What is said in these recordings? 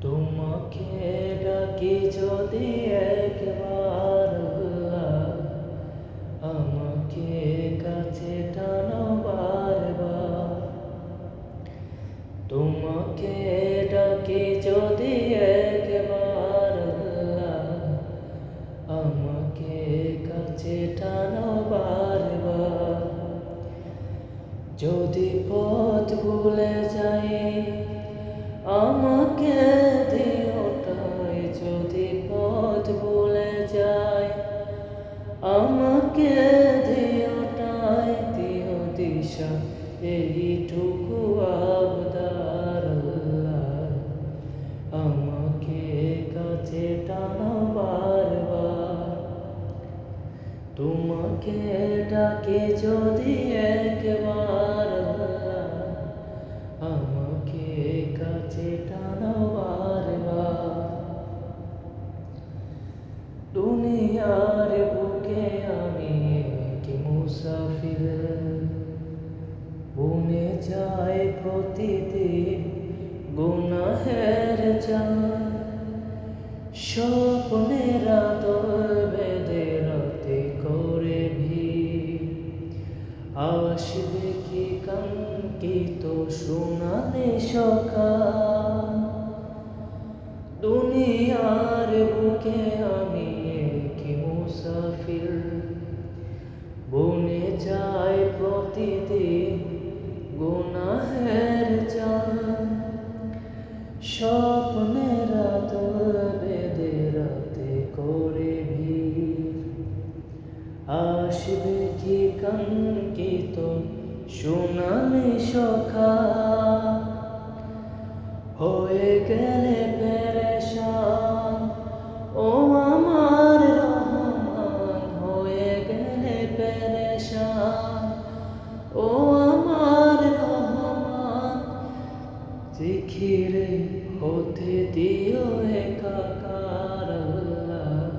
তোমাকে ডাকি যদি একবার আল্লাহ, আমাকে কাছে টানো বারবার। তোমাকে ডাকি যদি একবার আল্লাহ, আমাকে কাছে টানো বারবার। যদি পথ ভুলে যাই আমাকে দিও ঠাই, যদি পথ ভুলে যাই আমাকে দিও ঠাই, দিও দিশা এইটুকু আবদার আল্লাহ, আমাকে কাছে টানো বারবার। তোমাকে ডাকি যদি একবার আল্লাহ, আমাকে কাছে টানো বারবার। দুনিয়ার বুকে আমি এক মুসাফির, বনে যায় প্রতিদিন গুনাহের চাল। স্বপ্নের আদল বেঁধে রাতে করে ভিড়, আসবে কি কাঙ্ক্ষিত সোনালি সকাল। দুনিয়ার বুকে আমি এক মুসাফির, বনে যায় প্রতিদিন গুনাহের চাল। স্বপ্নের আদল বেঁধে রাতে করে ভিড়, আসবে কি কাঙ্ক্ষিত সোনালি সকাল। হয়ে গেলে পেরেশান ও আমার রহমান, হয়ে গেলে পেরেশান ও আমার রহমান। জিকিরে হতে দিও একাকার আল্লাহ,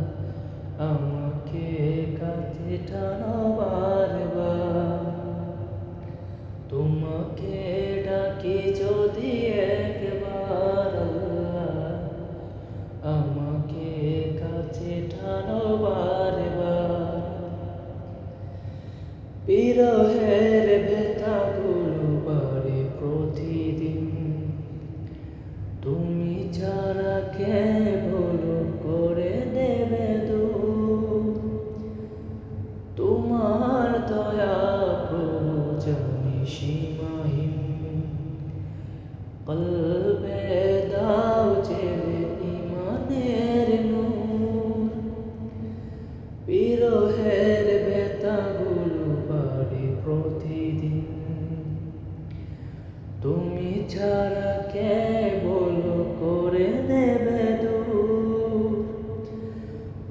আমাকে কাছে টানো বারবার। তোমাকে ডাকি যদি একবার আল্লাহ, আমাকে কাছে টানো বারবার। বিরহের ব্যথাগুলো বাড়ে প্রতিদিন, তুমি ছাড়া কে বলো করে দেবে দূর। তোমার দয়া প্রভু জানি সীমাহীন, কলবে দাও জেলে ইমানের নূর। বিরহের ব্যথাগুলো বাড়ে প্রতিদিন, তুমি ছাড়া কে বলো করে দেবে দূর।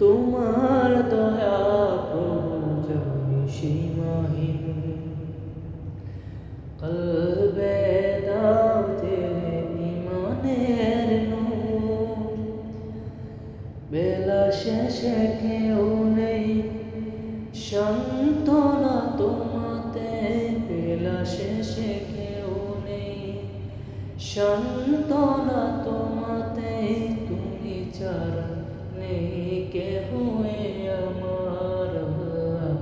তোমার দয়া প্রভু জানি সীমাহীন, কলবে দাও জেলে ইমানের নূর। বেলা শেষে কেউ নেই সান্ত্বনা তোমাতে, বেলা শেষে কেউ নেই সান্ত্বনা তোমাতে। তুমি ছাড়া নেই কেহ আমার আল্লাহ,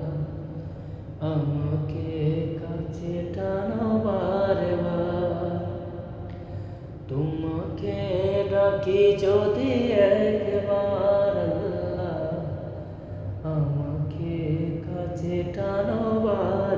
আমাকে কাছে টানো বারবার। তোমাকে ডাকি যদি একবার আল্লাহ, আমাকে কাছে টানো বারবার।